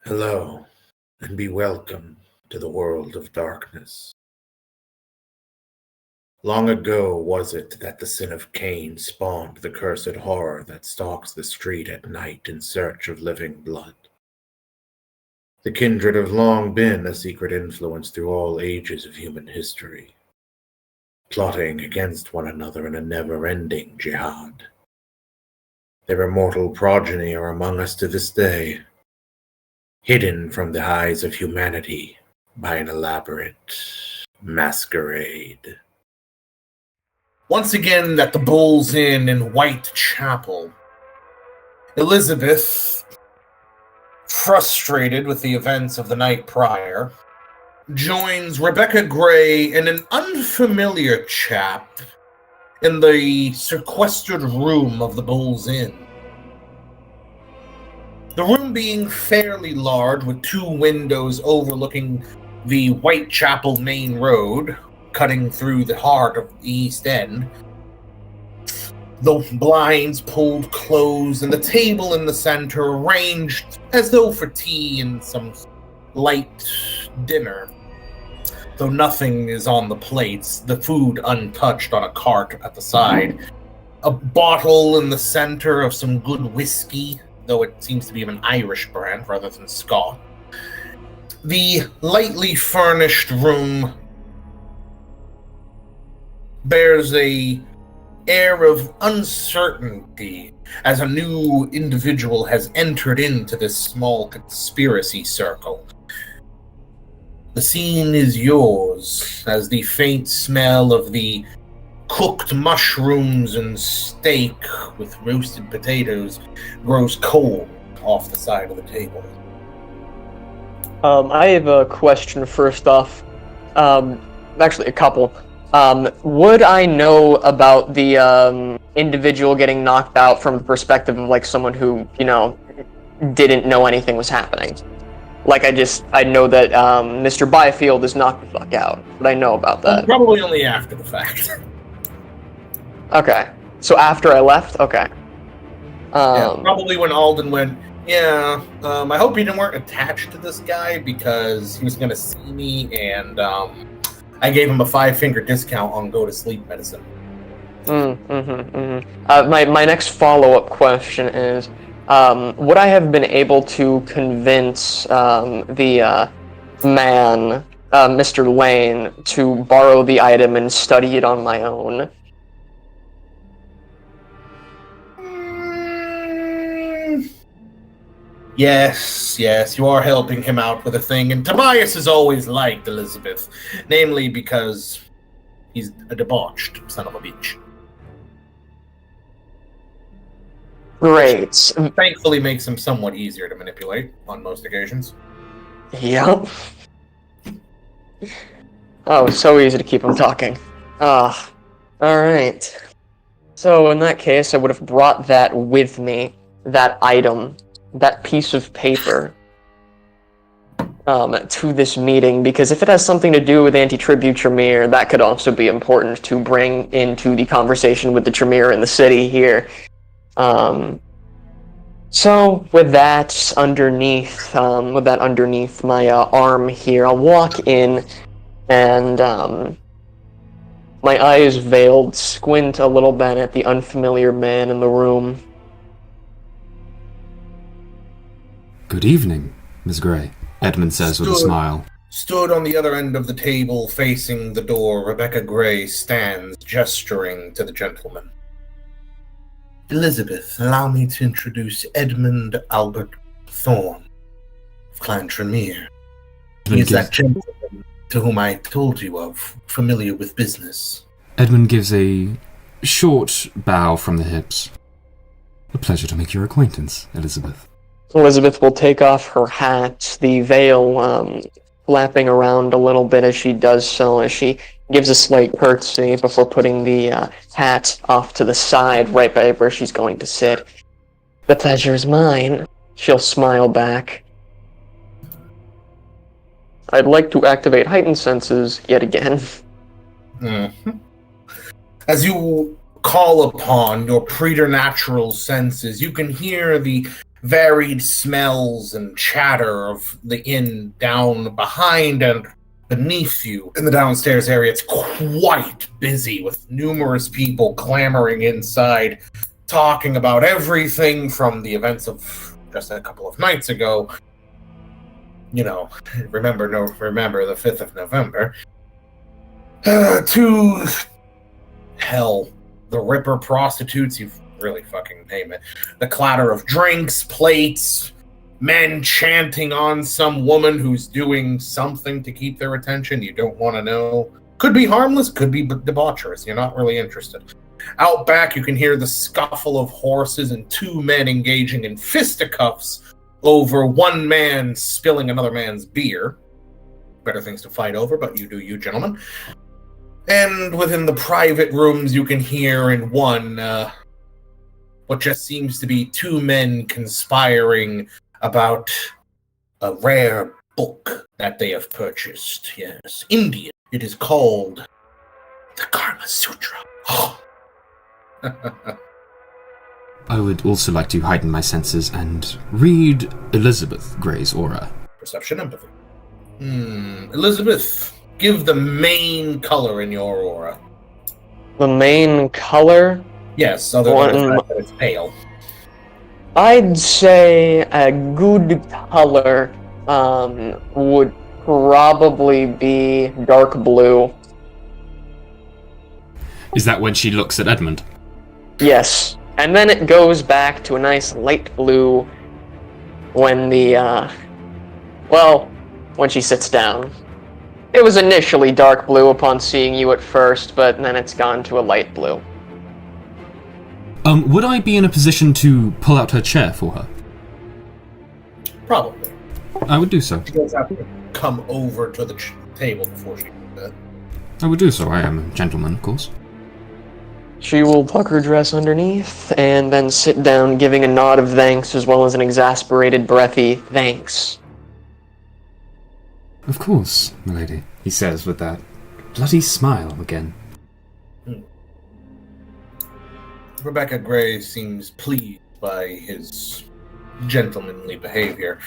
Hello, and be welcome to the world of darkness. Long ago was it that the sin of Cain spawned the cursed horror that stalks the street at night in search of living blood. The Kindred have long been a secret influence through all ages of human history, plotting against one another in a never-ending jihad. Their immortal progeny are among us to this day, hidden from the eyes of humanity by an elaborate masquerade. Once again at the Bull's Inn in Whitechapel, Elizabeth, frustrated with the events of the night prior, joins Rebecca Gray and an unfamiliar chap in the sequestered room of the Bull's Inn. The room being fairly large, with two windows overlooking the Whitechapel main road, cutting through the heart of the East End. The blinds pulled close, and the table in the center arranged as though for tea and some light dinner. Though nothing is on the plates, the food untouched on a cart at the side. A bottle in the center of some good whiskey, though it seems to be of an Irish brand rather than Scotch. The lightly furnished room bears a air of uncertainty as a new individual has entered into this small conspiracy circle. The scene is yours as the faint smell of the cooked mushrooms and steak with roasted potatoes grows cold off the side of the table. I have a question first off. Actually, a couple. Would I know about the individual getting knocked out from the perspective of like someone who, didn't know anything was happening? Like I know that Mr. Byfield is knocked the fuck out, but I know about that. Probably only after the fact. Okay, so after I left? Okay. Yeah, probably when Alden went, I hope you weren't attached to this guy because he was going to see me, and I gave him a 5-finger discount on go-to-sleep medicine. My next follow-up question is, would I have been able to convince the man, Mr. Lane, to borrow the item and study it on my own? Yes, you are helping him out with a thing, and Tobias has always liked Elizabeth, namely because he's a debauched son of a bitch. Great. Thankfully makes him somewhat easier to manipulate on most occasions. Yep. Oh, it's so easy to keep him talking. Alright. So in that case, I would have brought that with me, that item, that piece of paper, to this meeting, because if it has something to do with anti-tribute Tremere, that could also be important to bring into the conversation with the Tremere in the city here. So with that underneath my arm here, I'll walk in and my eyes veiled, squint a little bit at the unfamiliar man in the room. Good evening, Miss Gray, Edmund says with a smile. Stood on the other end of the table facing the door, Rebecca Gray stands, gesturing to the gentleman. Elizabeth, allow me to introduce Edmund Albert Thorne of Clan Tremere. He is that gentleman to whom I told you of, familiar with business. Edmund gives a short bow from the hips. A pleasure to make your acquaintance, Elizabeth. Elizabeth will take off her hat, the veil flapping around a little bit as she does so, as she gives a slight curtsy before putting the hat off to the side, right by where she's going to sit. The pleasure is mine. She'll smile back. I'd like to activate heightened senses yet again. Mm-hmm. As you call upon your preternatural senses, you can hear the varied smells and chatter of the inn down behind and beneath you. In the downstairs area, it's quite busy with numerous people clamoring inside, talking about everything from the events of just a couple of nights ago. You know, remember the 5th of November. To hell, the Ripper prostitutes, you really fucking name it. The clatter of drinks, plates, men chanting on some woman who's doing something to keep their attention you don't want to know. Could be harmless, could be debaucherous. You're not really interested. Out back, you can hear the scuffle of horses and two men engaging in fisticuffs over one man spilling another man's beer. Better things to fight over, but you do you, gentlemen. And within the private rooms, you can hear in one what just seems to be two men conspiring about a rare book that they have purchased. Yes, Indian. It is called the Karma Sutra. I would also like to heighten my senses and read Elizabeth Gray's aura. Perception, empathy. Elizabeth, give the main color in your aura. The main color? Yes, other than the fact that it's pale. I'd say a good color would probably be dark blue. Is that when she looks at Edmund? Yes. And then it goes back to a nice light blue when when she sits down. It was initially dark blue upon seeing you at first, but then it's gone to a light blue. Would I be in a position to pull out her chair for her? Probably. I would do so. She does have to come over to the table before she does that. I would do so. I am a gentleman, of course. She will tuck her dress underneath and then sit down, giving a nod of thanks as well as an exasperated, breathy thanks. Of course, milady, he says with that bloody smile again. Rebecca Gray seems pleased by his gentlemanly behavior,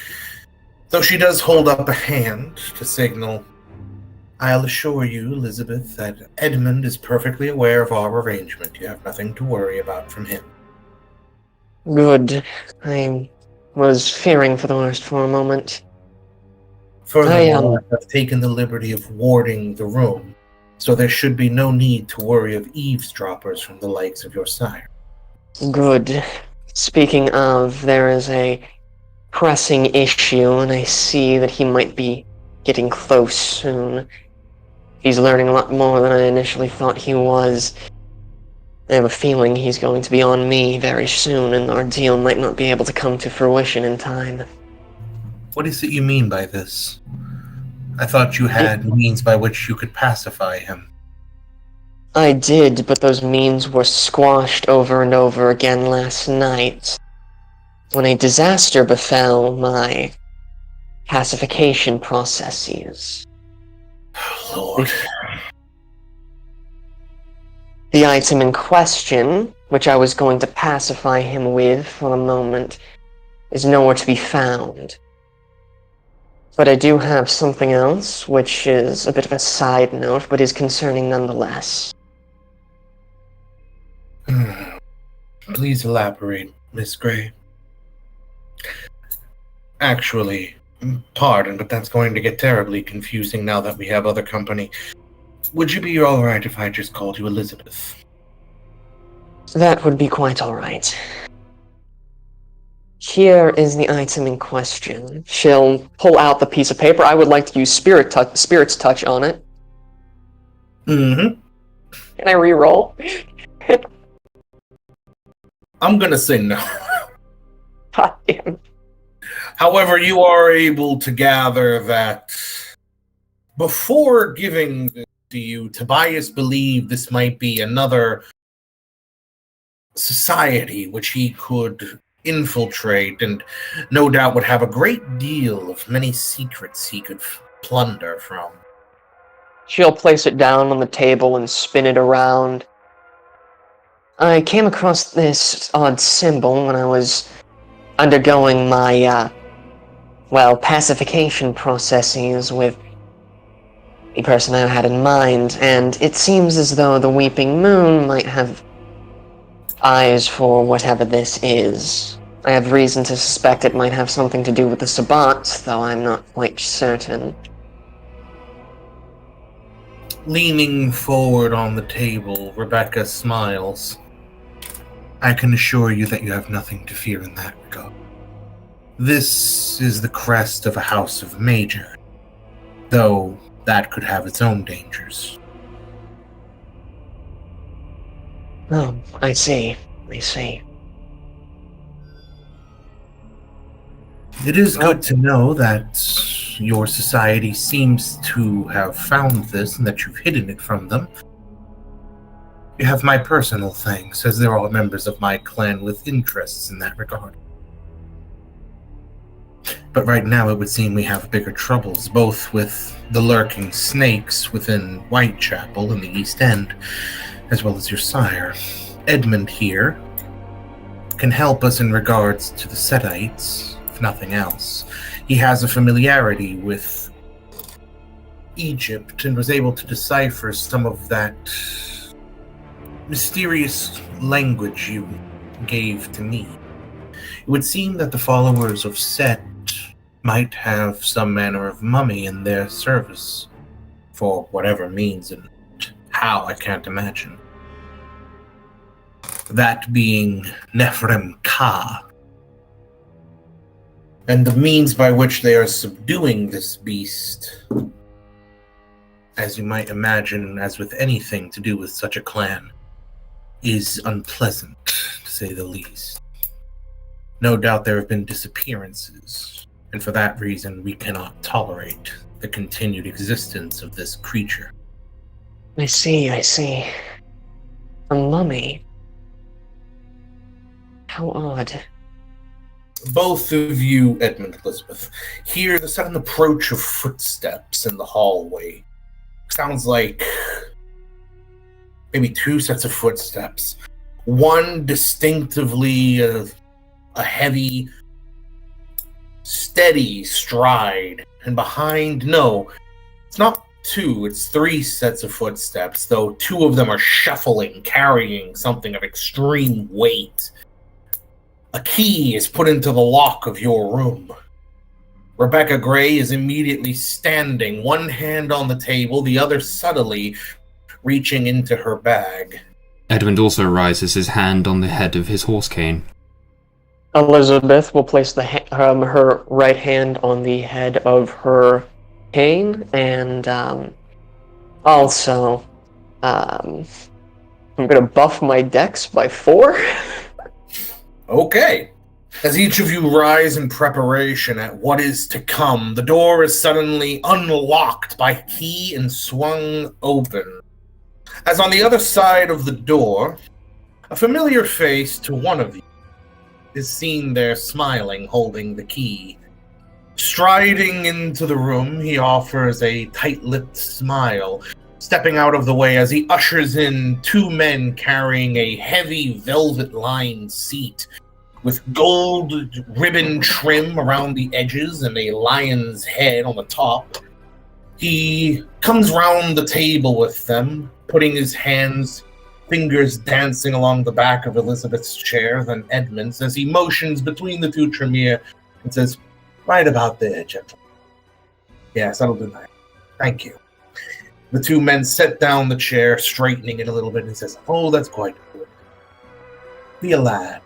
though she does hold up a hand to signal, "I'll assure you, Elizabeth, that Edmund is perfectly aware of our arrangement. You have nothing to worry about from him." Good. I was fearing for the worst for a moment. Furthermore, I have taken the liberty of warding the room, so there should be no need to worry of eavesdroppers from the likes of your sire. Good. Speaking of, there is a pressing issue, and I see that he might be getting close soon. He's learning a lot more than I initially thought he was. I have a feeling he's going to be on me very soon, and our deal might not be able to come to fruition in time. What is it you mean by this? I thought you had means by which you could pacify him. I did, but those means were squashed over and over again last night. When a disaster befell my pacification processes. Lord. The item in question, which I was going to pacify him with for the moment, is nowhere to be found. But I do have something else, which is a bit of a side note, but is concerning nonetheless. Please elaborate, Miss Gray. Actually, pardon, but that's going to get terribly confusing now that we have other company. Would you be alright if I just called you Elizabeth? That would be quite alright. Here is the item in question. She'll pull out the piece of paper. I would like to use Spirit's Touch on it. Mm-hmm. Can I re-roll? I'm gonna say no. God damn. However, you are able to gather that before giving this to you, Tobias believed this might be another society which he could infiltrate and no doubt would have a great deal of many secrets he could plunder from. She'll place it down on the table and spin it around. I came across this odd symbol when I was undergoing my, pacification processes with the person I had in mind, and it seems as though the Weeping Moon might have eyes for whatever this is. I have reason to suspect it might have something to do with the Sabbats, though I'm not quite certain. Leaning forward on the table, Rebecca smiles. I can assure you that you have nothing to fear in that regard. This is the crest of a house of Major, though that could have its own dangers. Oh, I see. It is good to know that your society seems to have found this and that you've hidden it from them. You have my personal thanks, as they're all members of my clan with interests in that regard. But right now it would seem we have bigger troubles, both with the lurking snakes within Whitechapel in the East End, as well as your sire. Edmund here can help us in regards to the Setites, if nothing else. He has a familiarity with Egypt and was able to decipher some of that mysterious language you gave to me. It would seem that the followers of Set might have some manner of mummy in their service, for whatever means and how I can't imagine. That being Nephrem Ka. And the means by which they are subduing this beast, as you might imagine, as with anything to do with such a clan, is unpleasant, to say the least. No doubt there have been disappearances, and for that reason we cannot tolerate the continued existence of this creature. I see. A mummy. How odd. Both of you, Edmund and Elizabeth, hear the sudden approach of footsteps in the hallway. Sounds like maybe two sets of footsteps. One distinctively a heavy, steady stride, and behind, no, it's not two, it's three sets of footsteps, though two of them are shuffling, carrying something of extreme weight. A key is put into the lock of your room. Rebecca Gray is immediately standing, one hand on the table, the other subtly reaching into her bag. Edmund also rises, his hand on the head of his horse cane. Elizabeth will place her right hand on the head of her cane, and also, I'm gonna buff my dex by 4. Okay. As each of you rise in preparation at what is to come, the door is suddenly unlocked by a key and swung open. As on the other side of the door, a familiar face to one of you is seen there smiling, holding the key. Striding into the room, he offers a tight-lipped smile, stepping out of the way as he ushers in two men carrying a heavy velvet-lined seat with gold ribbon trim around the edges and a lion's head on the top. He comes round the table with them, putting his hands, fingers dancing along the back of Elizabeth's chair, then Edmund's, as he motions between the two Tremere and says, "Right about there, gentlemen. Yes, that'll do that. Thank you." The two men set down the chair, straightening it a little bit, and says, "Oh, that's quite good. Be a lad."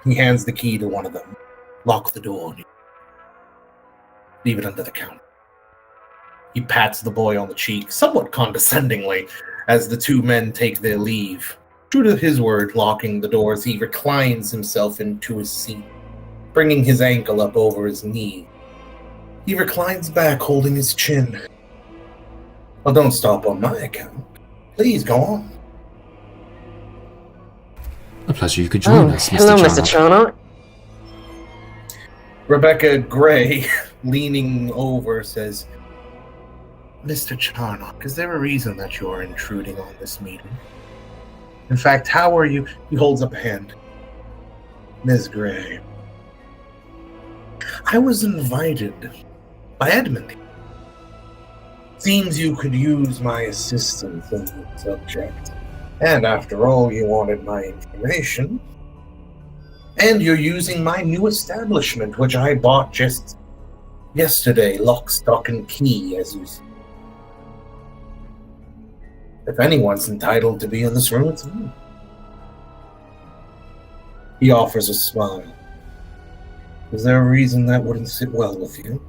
He hands the key to one of them. "Lock the door and leave it under the counter." He pats the boy on the cheek, somewhat condescendingly, as the two men take their leave. True to his word, locking the doors, he reclines himself into his seat, bringing his ankle up over his knee. He reclines back, holding his chin. "Well, don't stop on my account. Please, go on." A pleasure you could join us, Mr. Hello, Charnock. Mr. Charnock. Rebecca Gray, leaning over, says, "Mr. Charnock, is there a reason that you are intruding on this meeting? In fact, how are you?" He holds up a hand. "Ms. Gray, I was invited by Edmund. Seems you could use my assistance in the subject. And after all, you wanted my information. And you're using my new establishment, which I bought just yesterday, lock, stock, and key, as you see. If anyone's entitled to be in this room, it's me. He offers a smile. Is there a reason that wouldn't sit well with you?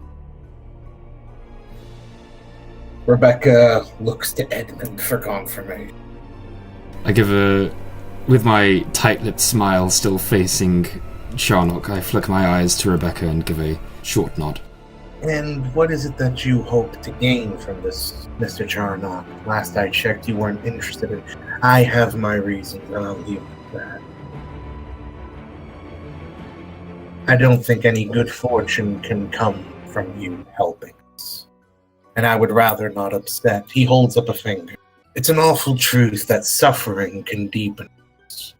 Rebecca looks to Edmund for confirmation. I give with my tight-lipped smile still facing Charnock, I flick my eyes to Rebecca and give a short nod. And what is it that you hope to gain from this, Mr. Charnock? Last I checked, you weren't interested in... I have my reasons, and I'll leave it at that. I don't think any good fortune can come from you helping us. And I would rather not upset. He holds up a finger. It's an awful truth that suffering can deepen us,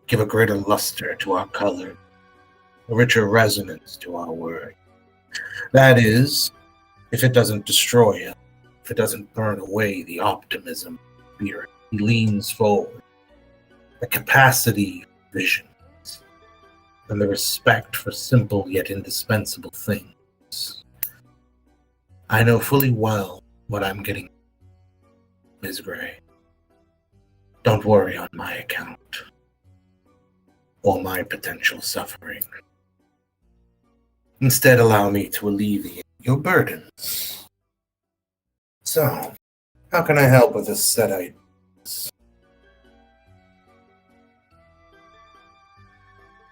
give a greater luster to our color, a richer resonance to our word. That is, if it doesn't destroy us, if it doesn't burn away the optimism of spirit. He leans forward, the capacity for visions, and the respect for simple yet indispensable things. I know fully well what I'm getting, Ms. Gray. Don't worry on my account, or my potential suffering. Instead, allow me to alleviate your burdens. So, how can I help with this Setite?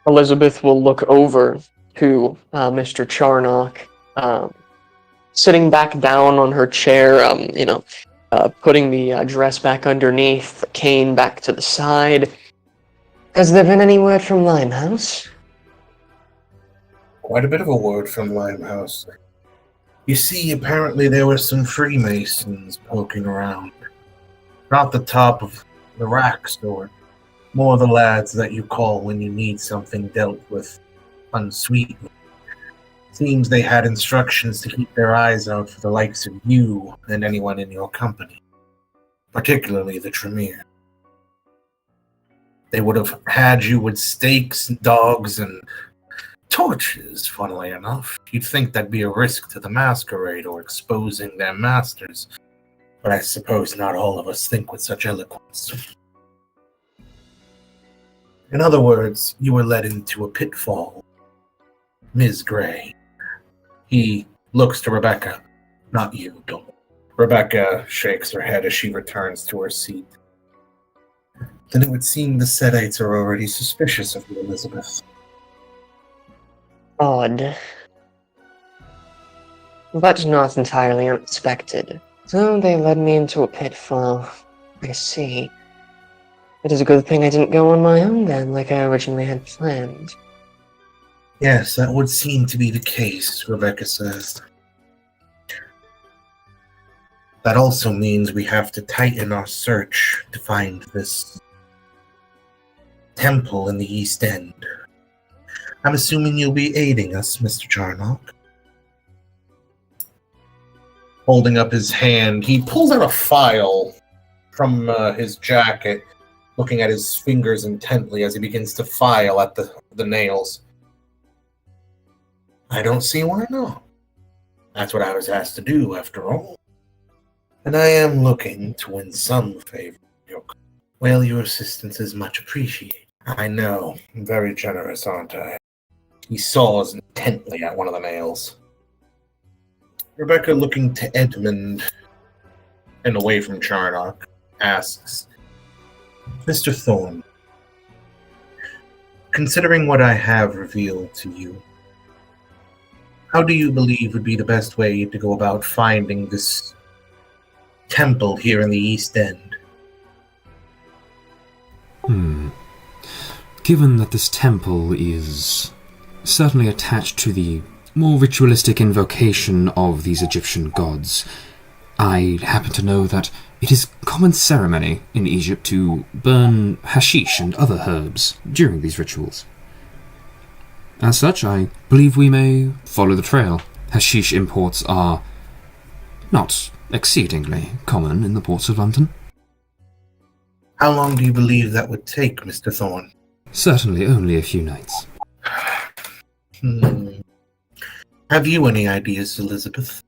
Elizabeth will look over to Mr. Charnock, sitting back down on her chair, putting the dress back underneath, the cane back to the side. Has there been any word from Limehouse? Quite a bit of a word from Limehouse. You see, apparently there were some Freemasons poking around. Not the top of the rack store. More the lads that you call when you need something dealt with unsweetly. Seems they had instructions to keep their eyes out for the likes of you and anyone in your company. Particularly the Tremere. They would have had you with stakes, dogs, and torches, funnily enough. You'd think that'd be a risk to the Masquerade or exposing their masters. But I suppose not all of us think with such eloquence. In other words, you were led into a pitfall, Ms. Gray. He looks to Rebecca. Not you, don't. Rebecca shakes her head as she returns to her seat. Then it would seem the Setites are already suspicious of you, Elizabeth. Odd. But not entirely unexpected. So they led me into a pitfall. I see. It is a good thing I didn't go on my own then, like I originally had planned. Yes, that would seem to be the case, Rebecca says. That also means we have to tighten our search to find this temple in the East End. I'm assuming you'll be aiding us, Mr. Charnock. Holding up his hand, he pulls out a file from his jacket, looking at his fingers intently as he begins to file at the nails. I don't see why not. That's what I was asked to do, after all. And I am looking to win some favor. Well, your assistance is much appreciated. I know. I'm very generous, aren't I? He saws intently at one of the nails. Rebecca, looking to Edmund and away from Charnock, asks, Mr. Thorne, considering what I have revealed to you, how do you believe would be the best way to go about finding this temple here in the East End? Given that this temple is certainly attached to the more ritualistic invocation of these Egyptian gods, I happen to know that it is common ceremony in Egypt to burn hashish and other herbs during these rituals. As such, I believe we may follow the trail. Hashish imports are not exceedingly common in the ports of London. How long do you believe that would take, Mr. Thorne? Certainly only a few nights. Have you any ideas, Elizabeth?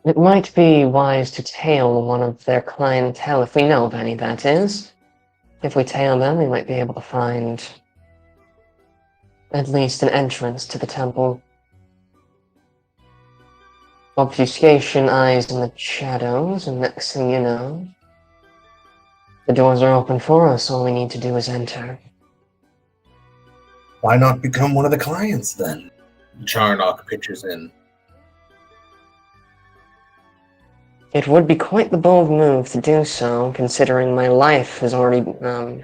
It might be wise to tail one of their clientele, if we know of any, that is. If we tail them, we might be able to find at least an entrance to the temple. Obfuscation, eyes in the shadows, and next thing you know, the doors are open for us. All we need to do is enter. Why not become one of the clients, then? Charnock pitches in. It would be quite the bold move to do so, considering my life has already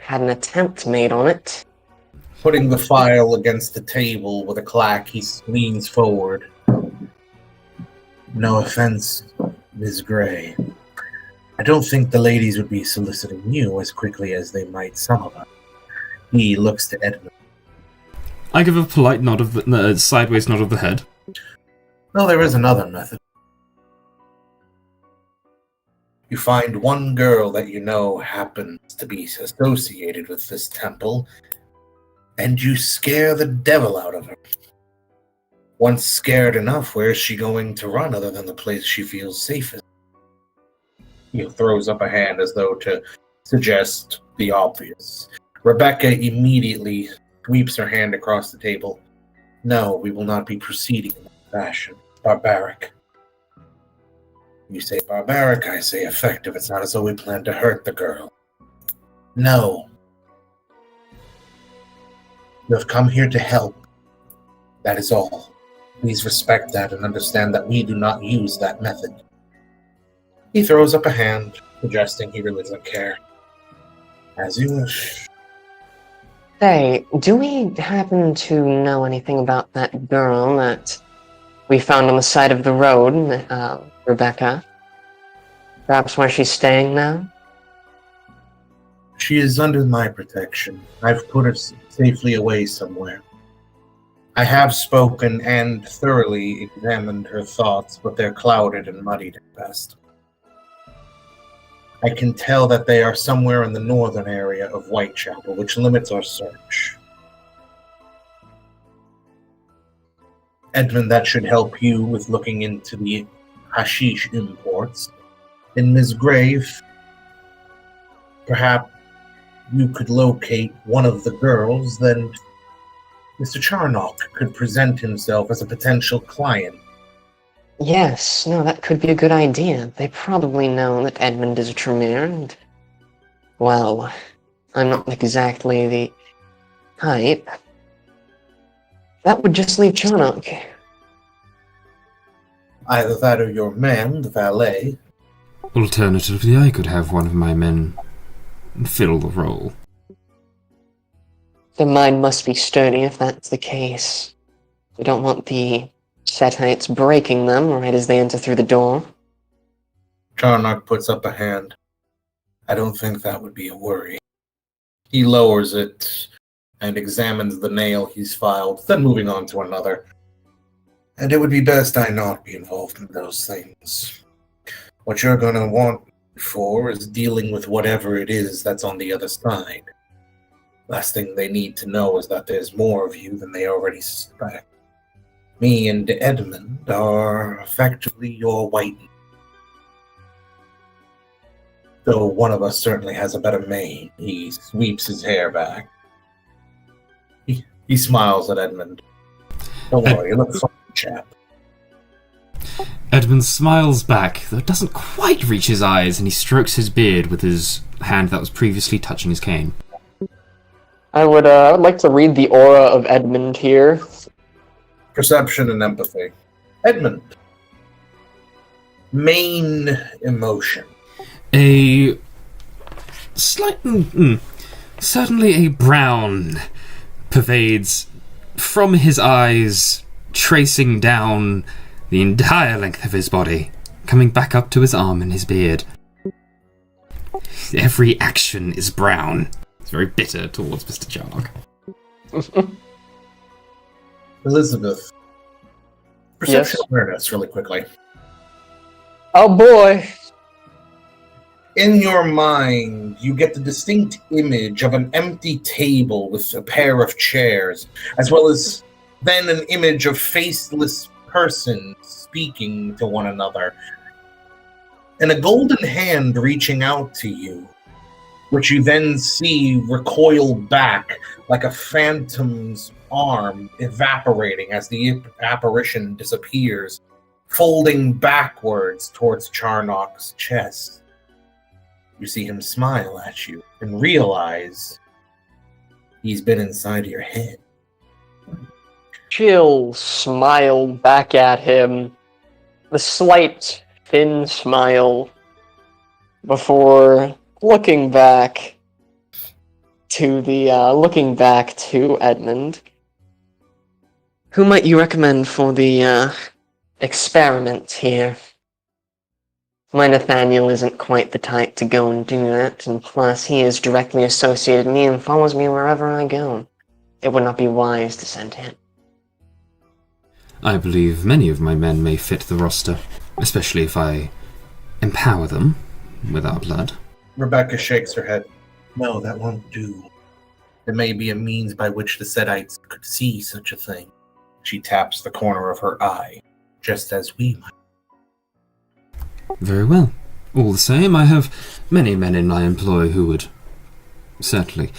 had an attempt made on it. Putting the file against the table with a clack, he leans forward. No offense, Ms. Gray. I don't think the ladies would be soliciting you as quickly as they might some of us. He looks to Edmund. I give a polite nod of the sideways nod of the head. Well, there is another method. You find one girl that you know happens to be associated with this temple, and you scare the devil out of her. Once scared enough, where is she going to run other than the place she feels safest? He throws up a hand as though to suggest the obvious. Rebecca immediately sweeps her hand across the table. No, we will not be proceeding in that fashion. Barbaric. You say barbaric, I say effective. It's not as though we plan to hurt the girl. No. You have come here to help. That is all. Please respect that and understand that we do not use that method. He throws up a hand, suggesting he really doesn't care. As you wish. Say, do we happen to know anything about that girl that we found on the side of the road, Rebecca? Perhaps where she's staying now? She is under my protection. I've put her safely away somewhere. I have spoken and thoroughly examined her thoughts, but they're clouded and muddied at best. I can tell that they are somewhere in the northern area of Whitechapel, which limits our search. Edmund, that should help you with looking into the hashish imports. And Ms. Grave, perhaps you could locate one of the girls, then Mr. Charnock could present himself as a potential client. Yes, no, that could be a good idea. They probably know that Edmund is a Tremere, and, well, I'm not exactly the type. That would just leave Charnock. Either that or your man, the valet. Alternatively, I could have one of my men fill the role. The mind must be sturdy if that's the case. We don't want the Setites breaking them right as they enter through the door. Charnock puts up a hand. I don't think that would be a worry. He lowers it and examines the nail he's filed, then moving on to another. And it would be best I not be involved in those things. What you're going to want for is dealing with whatever it is that's on the other side. Last thing they need to know is that there's more of you than they already suspect. Me and Edmund are effectively your white. Though one of us certainly has a better mane. He sweeps his hair back. He smiles at Edmund. Don't worry, you look fine, chap. Edmund smiles back, though it doesn't quite reach his eyes, and he strokes his beard with his hand that was previously touching his cane. I would like to read the aura of Edmund here. Perception and empathy. Edmund. Main emotion. A slight, certainly a brown pervades from his eyes, tracing down the entire length of his body, coming back up to his arm and his beard. Every action is brown. It's very bitter towards Mr. Charnock. Elizabeth, perception Yes? awareness, really quickly. Oh boy. In your mind, you get the distinct image of an empty table with a pair of chairs, as well as then an image of faceless persons speaking to one another, and a golden hand reaching out to you, which you then see recoil back like a phantom's arm evaporating as the apparition disappears, folding backwards towards Charnock's chest. You see him smile at you and realize he's been inside your head. She'll smile back at him. The slight, thin smile before looking back to Edmund. Who might you recommend for the experiment here? My Nathaniel isn't quite the type to go and do that, and plus he is directly associated with me and follows me wherever I go. It would not be wise to send him. I believe many of my men may fit the roster, especially if I empower them with our blood. Rebecca shakes her head. No, that won't do. There may be a means by which the Setites could see such a thing. She taps the corner of her eye, just as we might. Very well. All the same, I have many men in my employ who would certainly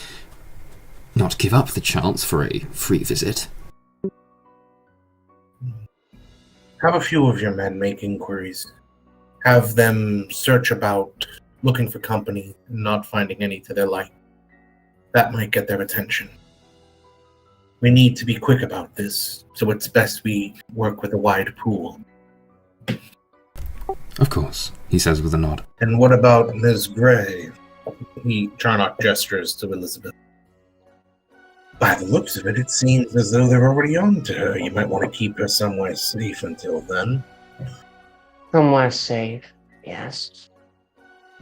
not give up the chance for a free visit. Have a few of your men make inquiries. Have them search about, looking for company, and not finding any to their liking. That might get their attention. We need to be quick about this, so it's best we work with a wide pool. Of course, he says with a nod. And what about Ms. Gray? Charnock gestures to Elizabeth. By the looks of it, it seems as though they're already on to her. You might want to keep her somewhere safe until then. Somewhere safe, yes.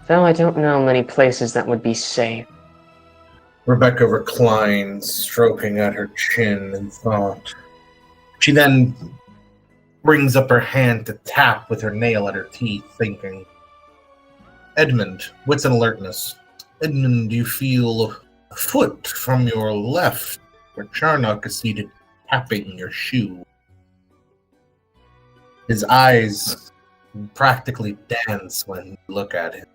Though I don't know many places that would be safe. Rebecca reclines, stroking at her chin in thought. She then brings up her hand to tap with her nail at her teeth, thinking. Edmund, wits and alertness. Edmund, you feel a foot from your left, where Charnock is seated, tapping your shoe. His eyes practically dance when you look at him.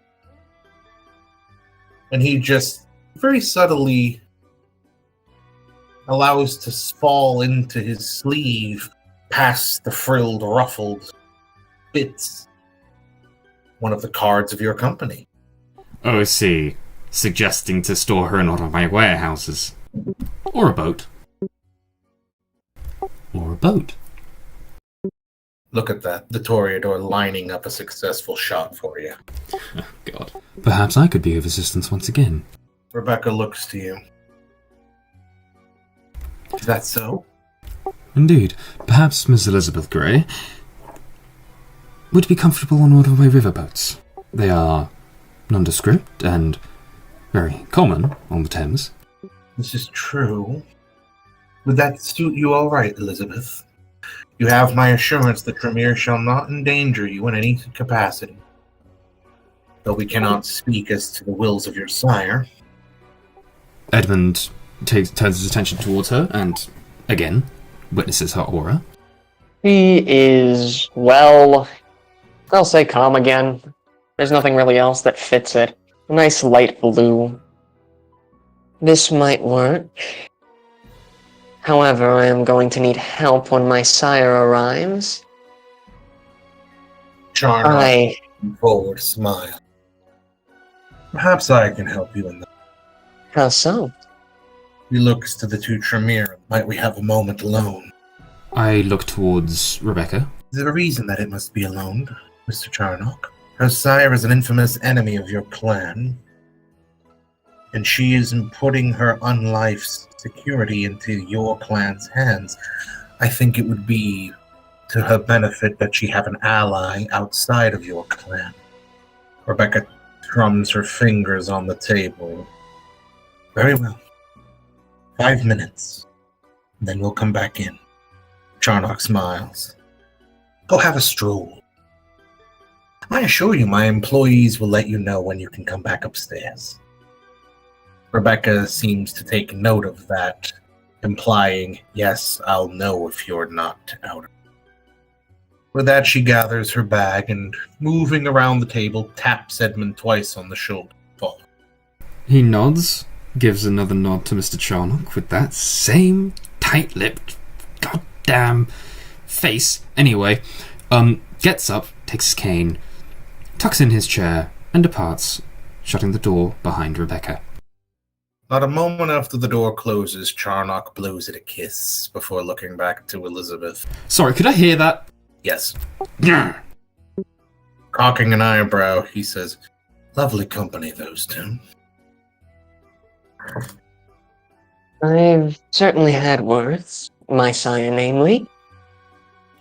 And he just very subtly allows to fall into his sleeve past the frilled, ruffled bits. One of the cards of your company. Oh, I see. Suggesting to store her in one of my warehouses. Or a boat. Or a boat. Look at that. The Toreador lining up a successful shot for you. Oh, God. Perhaps I could be of assistance once again. Rebecca looks to you. Is that so? Indeed. Perhaps Miss Elizabeth Gray would be comfortable on one of my riverboats. They are nondescript and very common on the Thames. This is true. Would that suit you all right, Elizabeth? You have my assurance that Tremere shall not endanger you in any capacity. Though we cannot speak as to the wills of your sire. Edmund turns his attention towards her and, again, witnesses her aura. He is, well, I'll say calm again. There's nothing really else that fits it. A nice light blue. This might work. However, I am going to need help when my sire arrives. Charnock, forward smile. Perhaps I can help you in that. How so? He looks to the two Tremere. Might we have a moment alone? I look towards Rebecca. Is there a reason that it must be alone, Mr. Charnock? Her sire is an infamous enemy of your clan, and she is putting her unlife's security into your clan's hands. I think it would be to her benefit that she have an ally outside of your clan. Rebecca drums her fingers on the table. Very well. 5 minutes. Then we'll come back in. Charnock smiles. Go have a stroll. I assure you my employees will let you know when you can come back upstairs. Rebecca seems to take note of that, implying, yes, I'll know if you're not out. With that, she gathers her bag and, moving around the table, taps Edmund twice on the shoulder. Follow. He nods, gives another nod to Mr. Charnock with that same tight-lipped, goddamn face. Anyway, gets up, takes his cane, tucks in his chair, and departs, shutting the door behind Rebecca. Not a moment after the door closes, Charnock blows it a kiss before looking back to Elizabeth. Sorry, could I hear that? Yes. Cocking an eyebrow, he says, lovely company, those two. I've certainly had words, my sire namely.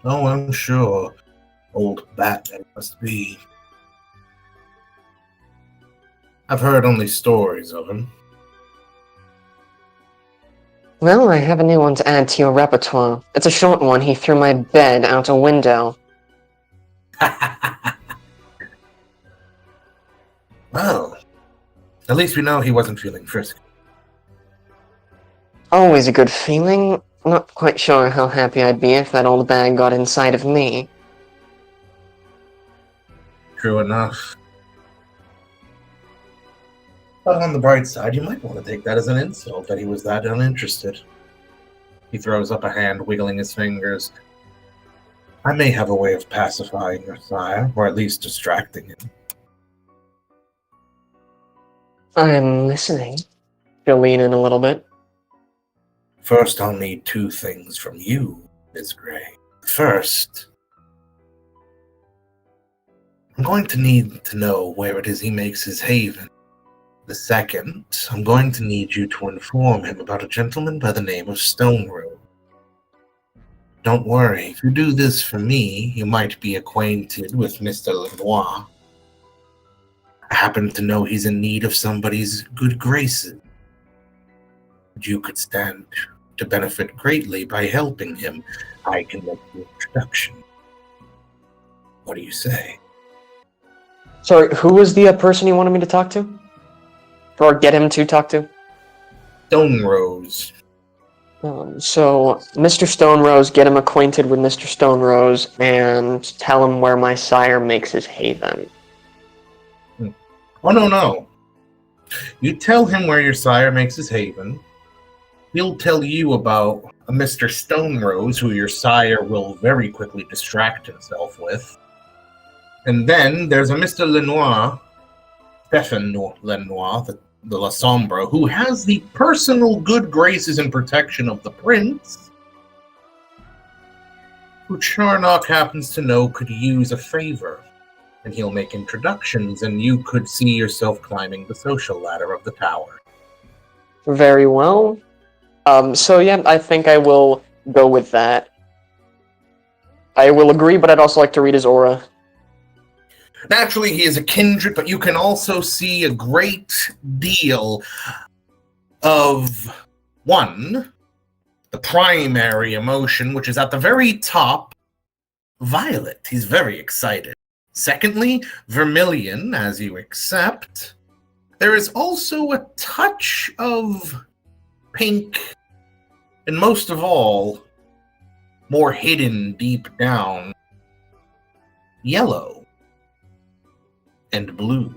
Oh, I'm sure. Old Batman must be. I've heard only stories of him. Well, I have a new one to add to your repertoire. It's a short one. He threw my bed out a window. Well, at least we know he wasn't feeling frisky. Always a good feeling. Not quite sure how happy I'd be if that old bag got inside of me. True enough. But on the bright side, you might want to take that as an insult that he was that uninterested. He throws up a hand, wiggling his fingers. I may have a way of pacifying your sire, or at least distracting him. I'm listening. She'll lean in a little bit. First, I'll need two things from you, Miss Gray. First, I'm going to need to know where it is he makes his haven. The second, I'm going to need you to inform him about a gentleman by the name of Stone Rose. Don't worry, if you do this for me, you might be acquainted with Mr. Lenoir. I happen to know he's in need of somebody's good graces. You could stand to benefit greatly by helping him. I can make the introduction. What do you say? Sorry, who was the person you wanted me to talk to? Or get him to talk to? Stone Rose. So, Mr. Stone Rose, get him acquainted with Mr. Stone Rose, and tell him where my sire makes his haven. Oh, no. You tell him where your sire makes his haven. He'll tell you about a Mr. Stone Rose, who your sire will very quickly distract himself with. And then there's a Mr. Lenoir, Stephen Lenoir, the La Sombra, who has the personal good graces and protection of the prince, who Charnock happens to know could use a favor. And he'll make introductions, and you could see yourself climbing the social ladder of the tower. Very well. So yeah, I think I will go with that. I will agree, but I'd also like to read his aura. Naturally, he is a kindred, but you can also see a great deal of, one, the primary emotion, which is at the very top, violet. He's very excited. Secondly, vermilion, as you accept. There is also a touch of pink, and most of all, more hidden deep down, yellow and blue.